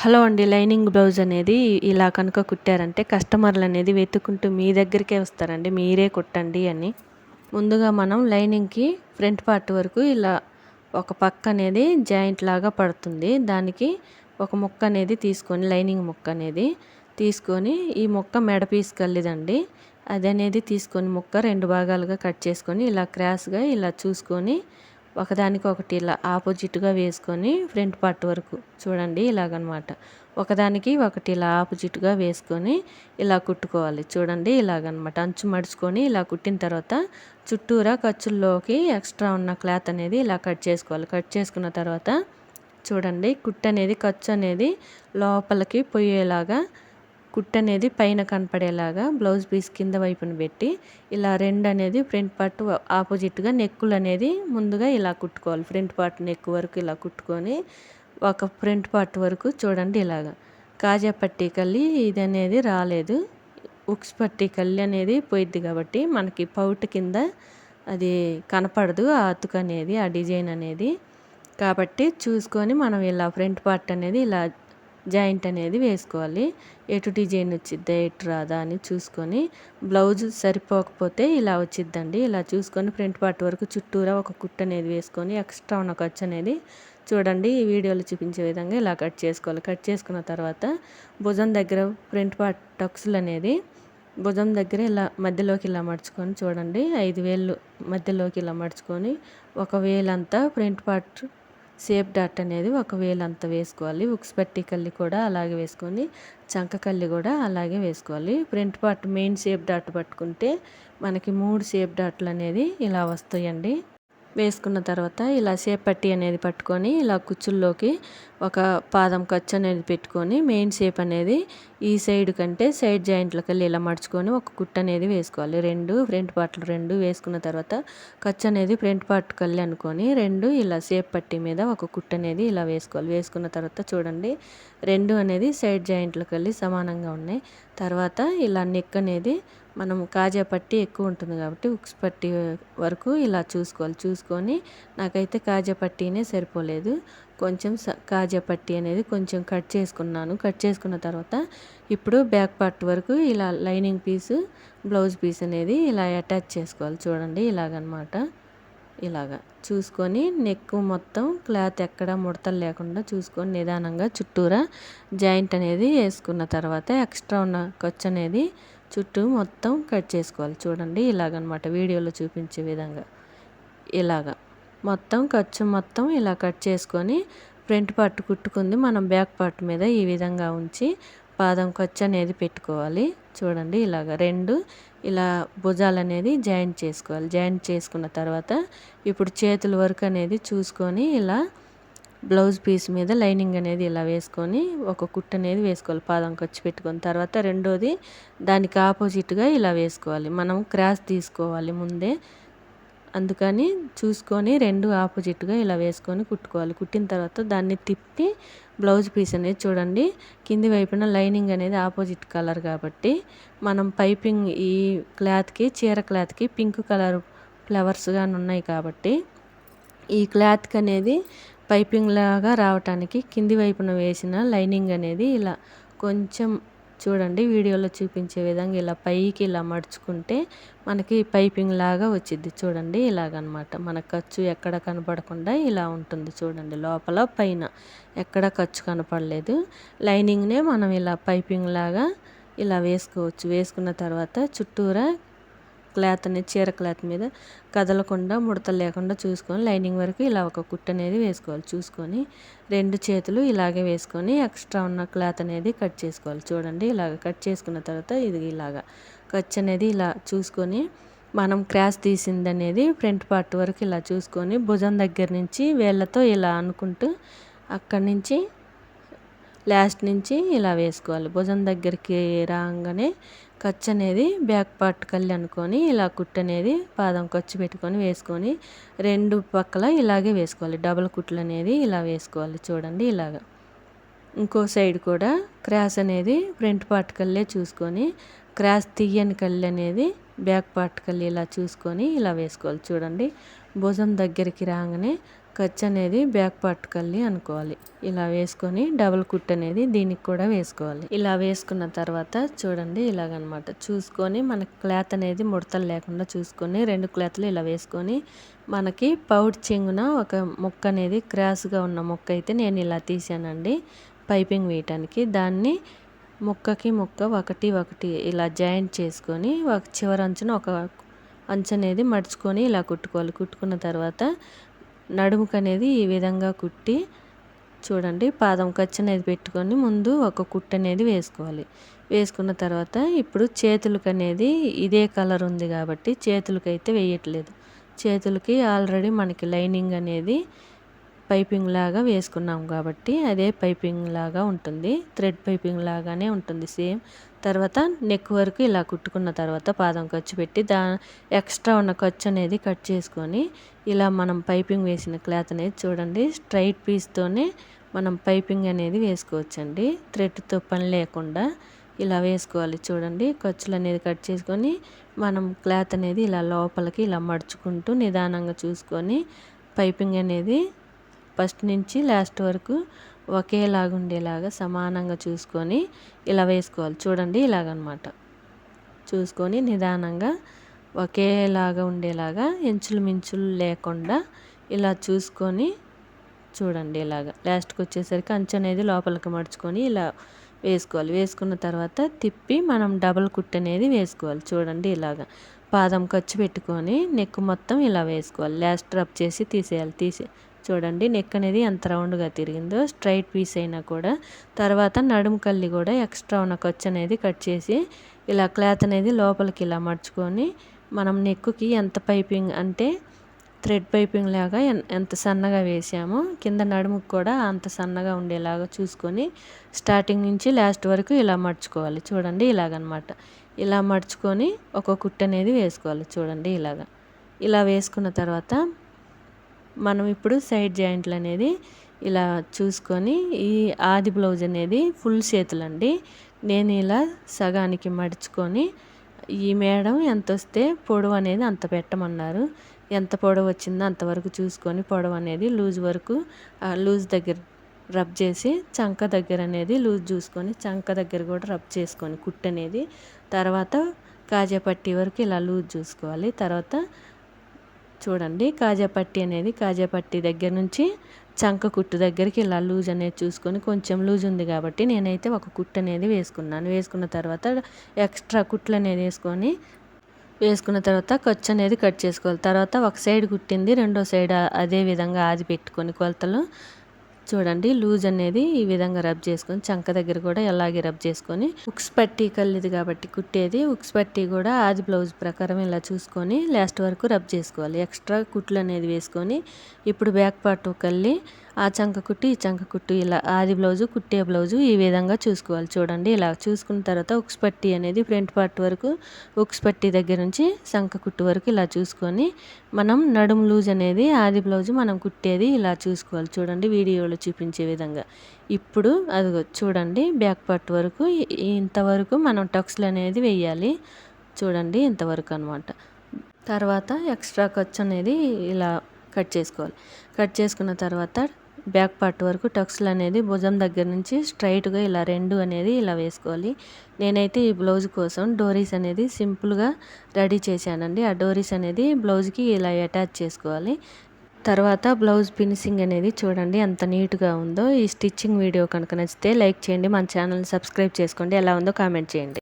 Hello అండి. Lining blouse అనేది ఇలా కనుక కుట్టారంటే కస్టమర్‌లనేది వెతుక్కుంటూ మీ దగ్గరికే వస్తారండి. మీరే కుట్టండి అని. ముందుగా మనం లైనింగ్‌కి ఫ్రంట్ పార్ట్ వరకు ఇలా ఒక పక్క అనేది జాయింట్ లాగా పడుతుంది. దానికి ఒక ముక్క అనేది తీసుకొని లైనింగ్ ముక్క అనేది తీసుకొని ఈ ముక్క మెడ పీస్ కల్లిదండి. అదనేది తీసుకొని ముక్క 2 భాగాలుగా కట్ చేసుకొని ఇలా క్రాస్‌గా ఇలా చూసుకొని ఒకదానికొకటి ఇలా ఆపోజిట్‌గా వేసుకొని ఫ్రంట్ పార్ట్ వరకు చూడండి ఇలాగనమాట. ఒకదానికి ఒకటి ఇలా ఆపోజిట్‌గా వేసుకొని ఇలా కుట్టుకోవాలి. చూడండి ఇలాగనమాట. అంచు మడుచుకొని ఇలా కుట్టిన తర్వాత చుట్టూరా ఖర్చుల్లోకి ఎక్స్ట్రా ఉన్న క్లాత్ అనేది ఇలా కట్ చేసుకోవాలి. కట్ చేసుకున్న తర్వాత చూడండి కుట్టనేది ఖర్చు అనేది లోపలికి పోయేలాగా కుట్టనేది పైన కనపడేలాగా బ్లౌజ్ పీస్ కింద వైపున పెట్టి ఇలా 2 అనేది ఫ్రంట్ పార్ట్ ఆపోజిట్‌గా నెక్కులనేది ముందుగా ఇలా కుట్టుకోవాలి. ఫ్రంట్ పార్ట్ నెక్ వరకు ఇలా కుట్టుకొని ఒక ఫ్రంట్ పార్ట్ వరకు చూడండి ఇలాగా. కాజా పట్టీ కల్లి ఇదనేది రాలేదు. ఉక్స్ పట్టీ కల్లి అనేది పోయిద్ది కాబట్టి మనకి పౌట్ కింద అది కనపడదు. ఆ అతుకనేది ఆ డిజైన్ అనేది. కాబట్టి చూసుకొని మనం ఇలా ఫ్రంట్ పార్ట్ అనేది ఇలా జాయింట్ అనేది వేసుకోవాలి. ఎటు డిజైన్ వచ్చిద్దా ఎటు రాదా అని చూసుకొని బ్లౌజ్ సరిపోకపోతే ఇలా వచ్చిద్దండి. ఇలా చూసుకొని ఫ్రంట్ పార్ట్ వరకు చుట్టూరా ఒక కుట్టు అనేది వేసుకొని ఎక్స్ట్రా ఉన్న ఖర్చు అనేది చూడండి ఈ వీడియోలో చూపించే విధంగా ఇలా కట్ చేసుకోవాలి. కట్ చేసుకున్న తర్వాత భుజం దగ్గర ఫ్రంట్ పార్ట్ టక్స్లు అనేది భుజం దగ్గర ఇలా మధ్యలోకి ఇలా మడుచుకొని చూడండి 5 వేళ్ళు మధ్యలోకి ఇలా మడుచుకొని ఒక వేలంతా ఫ్రంట్ పార్ట్ షేప్ డాట్ అనేది ఒక వేలంతా వేసుకోవాలి. ఉక్స్ పట్టీ కల్లి కూడా అలాగే వేసుకొని చంక కల్లి కూడా అలాగే వేసుకోవాలి. Front part main shape dot పట్టుకుంటే మనకి 3 షేప్ డాట్లు అనేది ఇలా వస్తాయండి. వేసుకున్న తర్వాత ఇలా షేప్ పట్టీ అనేది పట్టుకొని ఇలా కుచ్చుల్లోకి ఒక పాదం ఖర్చు అనేది పెట్టుకొని మెయిన్ షేప్ అనేది ఈ సైడ్ కంటే సైడ్ జాయింట్లకెళ్ళి ఇలా మడుచుకొని ఒక కుట్టు అనేది వేసుకోవాలి. 2 ఫ్రంట్ పార్ట్లు 2 వేసుకున్న తర్వాత ఖర్చు అనేది ఫ్రంట్ పార్ట్ కల్లి అనుకొని 2 ఇలా షేప్ పట్టీ మీద ఒక కుట్టు అనేది ఇలా వేసుకోవాలి. వేసుకున్న తర్వాత చూడండి 2 అనేది సైడ్ జాయింట్లకెళ్ళి సమానంగా ఉన్నాయి. తర్వాత ఇలా నెక్ అనేది మనం కాజా పట్టీ ఎక్కువ ఉంటుంది కాబట్టి ఉక్స్ పట్టీ వరకు ఇలా చూసుకోవాలి. చూసుకొని నాకైతే కాజా పట్టీనే సరిపోలేదు. కొంచెం కాజా పట్టీ అనేది కొంచెం కట్ చేసుకున్నాను. కట్ చేసుకున్న తర్వాత ఇప్పుడు బ్యాక్ పార్ట్ వరకు ఇలా లైనింగ్ పీసు బ్లౌజ్ పీస్ అనేది ఇలా అటాచ్ చేసుకోవాలి. చూడండి ఇలాగనమాట. ఇలాగా చూసుకొని నెక్ మొత్తం క్లాత్ ఎక్కడ ముడతలు లేకుండా చూసుకొని నిదానంగా చుట్టూరా జాయింట్ అనేది వేసుకున్న తర్వాత ఎక్స్ట్రా ఉన్న ఖర్చు అనేది చుట్టూ మొత్తం కట్ చేసుకోవాలి. చూడండి ఇలాగనమాట వీడియోలో చూపించే విధంగా ఇలాగా మొత్తం ఖర్చు మొత్తం ఇలా కట్ చేసుకొని ఫ్రంట్ పార్ట్ కుట్టుకుంది మనం బ్యాక్ పార్ట్ మీద ఈ విధంగా ఉంచి పాదం ఖర్చు అనేది పెట్టుకోవాలి. చూడండి ఇలాగ 2 ఇలా భుజాలు అనేది జాయింట్ చేసుకోవాలి. జాయింట్ చేసుకున్న తర్వాత ఇప్పుడు చేతుల వరకు అనేది చూసుకొని ఇలా బ్లౌజ్ పీస్ మీద లైనింగ్ అనేది ఇలా వేసుకొని ఒక కుట్టు అనేది వేసుకోవాలి. పాదం ఖర్చు పెట్టుకొని తర్వాత రెండోది దానికి ఆపోజిట్గా ఇలా వేసుకోవాలి. మనం క్రాస్ తీసుకోవాలి ముందే. అందుకని చూసుకొని 2 ఆపోజిట్గా ఇలా వేసుకొని కుట్టుకోవాలి. కుట్టిన తర్వాత దాన్ని తిప్పి బ్లౌజ్ పీస్ అనేది చూడండి కింది వైపున లైనింగ్ అనేది ఆపోజిట్ కలర్ కాబట్టి మనం పైపింగ్ ఈ క్లాత్కి చీర క్లాత్కి పింక్ కలర్ ఫ్లవర్స్గా ఉన్నాయి కాబట్టి ఈ క్లాత్కి అనేది పైపింగ్ లాగా రావటానికి కింది వైపున వేసిన లైనింగ్ అనేది ఇలా కొంచెం చూడండి వీడియోలో చూపించే విధంగా ఇలా పైకి ఇలా మడుచుకుంటే మనకి పైపింగ్ లాగా వచ్చింది. చూడండి ఇలాగనమాట. మన ఖర్చు ఎక్కడ కనపడకుండా ఇలా ఉంటుంది. చూడండి లోపల పైన ఎక్కడ ఖర్చు కనపడలేదు. లైనింగ్నే మనం ఇలా పైపింగ్ లాగా ఇలా వేసుకోవచ్చు. వేసుకున్న తర్వాత చుట్టూరా క్లాత్ అనేది చీర క్లాత్ మీద కదలకుండా ముడతలు లేకుండా చూసుకొని లైనింగ్ వరకు ఇలా ఒక కుట్టు అనేది వేసుకోవాలి. చూసుకొని 2 చేతులు ఇలాగే వేసుకొని ఎక్స్ట్రా ఉన్న క్లాత్ అనేది కట్ చేసుకోవాలి. చూడండి ఇలాగ కట్ చేసుకున్న తర్వాత ఇది ఇలాగా ఖర్చు అనేది ఇలా చూసుకొని మనం క్రాస్ తీసింది అనేది ఫ్రంట్ పార్ట్ వరకు ఇలా చూసుకొని భుజం దగ్గర నుంచి వేళ్ళతో ఇలా అనుకుంటూ అక్కడి నుంచి లాస్ట్ నుంచి ఇలా వేసుకోవాలి. భుజం దగ్గరికి రాగానే ఖర్చు అనేది బ్యాక్ పార్ట్ కల్లి అనుకొని ఇలా కుట్టు అనేది పాదం ఖర్చు పెట్టుకొని వేసుకొని 2 పక్కల ఇలాగే వేసుకోవాలి. డబల్ కుట్లు అనేది ఇలా వేసుకోవాలి. చూడండి ఇలాగా ఇంకో సైడ్ కూడా క్రాస్ అనేది ఫ్రంట్ పార్ట్ కల్లే చూసుకొని క్రాస్ తీయని కళ్ళు అనేది బ్యాక్ పార్ట్ కల్లి ఇలా చూసుకొని ఇలా వేసుకోవాలి. చూడండి భుజం దగ్గరికి రాగానే ఖర్చు అనేది బ్యాక్ పార్ట్ కల్లి అనుకోవాలి. ఇలా వేసుకొని డబుల్ కుట్ అనేది దీనికి కూడా వేసుకోవాలి. ఇలా వేసుకున్న తర్వాత చూడండి ఇలాగనమాట. చూసుకొని మనకి క్లాత్ అనేది ముడతలు లేకుండా చూసుకొని 2 క్లాత్లు ఇలా వేసుకొని మనకి పౌచ్ చెంగున ఒక ముక్క అనేది క్రాస్గా ఉన్న ముక్క అయితే నేను ఇలా తీసానండి పైపింగ్ వేయటానికి. దాన్ని ముక్కకి ముక్క ఒకటి ఇలా జాయింట్ చేసుకొని ఒక చివరి అంచున ఒక అంచు అనేది మడుచుకొని ఇలా కుట్టుకోవాలి. కుట్టుకున్న తర్వాత నడుముకు అనేది ఈ విధంగా కుట్టి చూడండి పాదం ఖర్చు అనేది పెట్టుకొని ముందు ఒక కుట్టు అనేది వేసుకోవాలి. వేసుకున్న తర్వాత ఇప్పుడు చేతులకు అనేది ఇదే కలర్ ఉంది కాబట్టి చేతులకి అయితే వేయట్లేదు. చేతులకి ఆల్రెడీ మనకి లైనింగ్ అనేది పైపింగ్ లాగా వేసుకున్నాం కాబట్టి అదే పైపింగ్ లాగా ఉంటుంది. థ్రెడ్ పైపింగ్ లాగానే ఉంటుంది సేమ్. తర్వాత నెక్ వరకు ఇలా కుట్టుకున్న తర్వాత పాదం ఖర్చు పెట్టి ఎక్స్ట్రా ఉన్న ఖర్చు అనేది కట్ చేసుకొని ఇలా మనం పైపింగ్ వేసిన క్లాత్ అనేది చూడండి స్ట్రైట్ పీస్తోనే మనం పైపింగ్ అనేది వేసుకోవచ్చండి. థ్రెడ్తో పని లేకుండా ఇలా వేసుకోవాలి. చూడండి ఖర్చులు అనేది కట్ చేసుకొని మనం క్లాత్ అనేది ఇలా లోపలికి ఇలా మడుచుకుంటూ నిదానంగా చూసుకొని పైపింగ్ అనేది ఫస్ట్ నుంచి లాస్ట్ వరకు ఒకేలాగా ఉండేలాగా సమానంగా చూసుకొని ఇలా వేసుకోవాలి. చూడండి ఇలాగనమాట. చూసుకొని నిదానంగా ఒకేలాగా ఉండేలాగా ఎంచులు మించులు లేకుండా ఇలా చూసుకొని చూడండి ఇలాగా లాస్ట్కి వచ్చేసరికి అంచు అనేది లోపలికి మడుచుకొని ఇలా వేసుకోవాలి. వేసుకున్న తర్వాత తిప్పి మనం డబుల్ కుట్ అనేది వేసుకోవాలి. చూడండి ఇలాగా పాదం ఖర్చు పెట్టుకొని నెక్ మొత్తం ఇలా వేసుకోవాలి. లాస్ట్ రబ్ చేసి తీసేయాలి. చూడండి నెక్ అనేది ఎంత రౌండ్గా తిరిగిందో స్ట్రైట్ పీస్ అయినా కూడా. తర్వాత నడుము కల్లి కూడా ఎక్స్ట్రా ఉన్న ఖర్చు అనేది కట్ చేసి ఇలా క్లాత్ అనేది లోపలికి ఇలా మడుచుకొని మనం నెక్కుకి ఎంత పైపింగ్ అంటే థ్రెడ్ పైపింగ్ లాగా ఎంత సన్నగా వేసామో కింద నడుముకు కూడా అంత సన్నగా ఉండేలాగా చూసుకొని స్టార్టింగ్ నుంచి లాస్ట్ వరకు ఇలా మడుచుకోవాలి. చూడండి ఇలాగనమాట. ఇలా మడుచుకొని ఒక కుట్టు అనేది వేసుకోవాలి. చూడండి ఇలా వేసుకున్న తర్వాత మనం ఇప్పుడు సైడ్ జాయింట్లు అనేది ఇలా చూసుకొని ఈ ఆది బ్లౌజ్ అనేది ఫుల్ చేతులండి. నేను ఇలా సగానికి మడుచుకొని ఈ మేడం ఎంత వస్తే పొడవు అనేది అంత పెట్టమన్నారు. ఎంత పొడవు వచ్చిందో అంతవరకు చూసుకొని పొడవు అనేది లూజ్ వరకు లూజ్ దగ్గర రబ్ చేసి చంక దగ్గర అనేది లూజ్ చూసుకొని చంక దగ్గర కూడా రబ్ చేసుకొని కుట్టు అనేది తర్వాత కాజా పట్టీ వరకు ఇలా లూజ్ చూసుకోవాలి. తర్వాత చూడండి కాజా పట్టీ దగ్గర నుంచి చంక కుట్టు దగ్గరికి ఇలా లూజ్ అనేది చూసుకొని కొంచెం లూజ్ ఉంది కాబట్టి నేనైతే ఒక కుట్టు అనేది వేసుకున్నాను. వేసుకున్న తర్వాత ఎక్స్ట్రా కుట్లు అనేది వేసుకున్న తర్వాత ఖర్చు అనేది కట్ చేసుకోవాలి. తర్వాత ఒక సైడ్ కుట్టింది రెండో సైడ్ అదే విధంగా ఆది పెట్టుకొని కొలతలు చూడండి లూజ్ అనేది ఈ విధంగా రబ్ చేసుకొని చంక దగ్గర కూడా అలాగే రబ్ చేసుకొని ఉక్స్ పట్టీ కల్లిది కాబట్టి కుట్టేది ఉక్స్ పట్టీ కూడా ఆది బ్లౌజ్ ప్రకారం ఇలా చూసుకొని లాస్ట్ వరకు రబ్ చేసుకోవాలి. ఎక్స్ట్రా కుట్లు అనేది వేసుకొని ఇప్పుడు బ్యాక్ పార్ట్ కల్లి ఆ చంక కుట్టు ఈ చంక కుట్టు ఇలా ఆది బ్లౌజు కుట్టే బ్లౌజు ఈ విధంగా చూసుకోవాలి. చూడండి ఇలా చూసుకున్న తర్వాత ఉక్స్ పట్టీ అనేది ఫ్రంట్ పార్ట్ వరకు ఉక్స్ పట్టీ దగ్గర నుంచి చంక కుట్టు వరకు ఇలా చూసుకొని మనం నడుము లూజ్ అనేది ఆది బ్లౌజు మనం కుట్టేది ఇలా చూసుకోవాలి. చూడండి వీడియోలో చూపించే విధంగా. ఇప్పుడు అదిగో చూడండి బ్యాక్ పార్ట్ వరకు ఇంతవరకు మనం టక్స్లు అనేది వేయాలి. చూడండి ఇంతవరకు అనమాట. తర్వాత ఎక్స్ట్రా ఖర్చు అనేది ఇలా కట్ చేసుకోవాలి. కట్ చేసుకున్న తర్వాత బ్యాక్ పార్ట్ వరకు టక్స్లు అనేది భుజం దగ్గర నుంచి స్ట్రైట్గా ఇలా రెండు అనేది ఇలా వేసుకోవాలి. నేనైతే ఈ బ్లౌజ్ కోసం డోరీస్ అనేది సింపుల్గా రెడీ చేశానండి. ఆ డోరీస్ అనేది బ్లౌజ్కి ఇలా అటాచ్ చేసుకోవాలి. తర్వాత బ్లౌజ్ ఫినిషింగ్ అనేది చూడండి ఎంత నీట్గా ఉందో. ఈ స్టిచ్చింగ్ వీడియో కనుక నచ్చితే లైక్ చేయండి, మన ఛానల్ని సబ్స్క్రైబ్ చేసుకోండి, ఎలా ఉందో కామెంట్ చేయండి.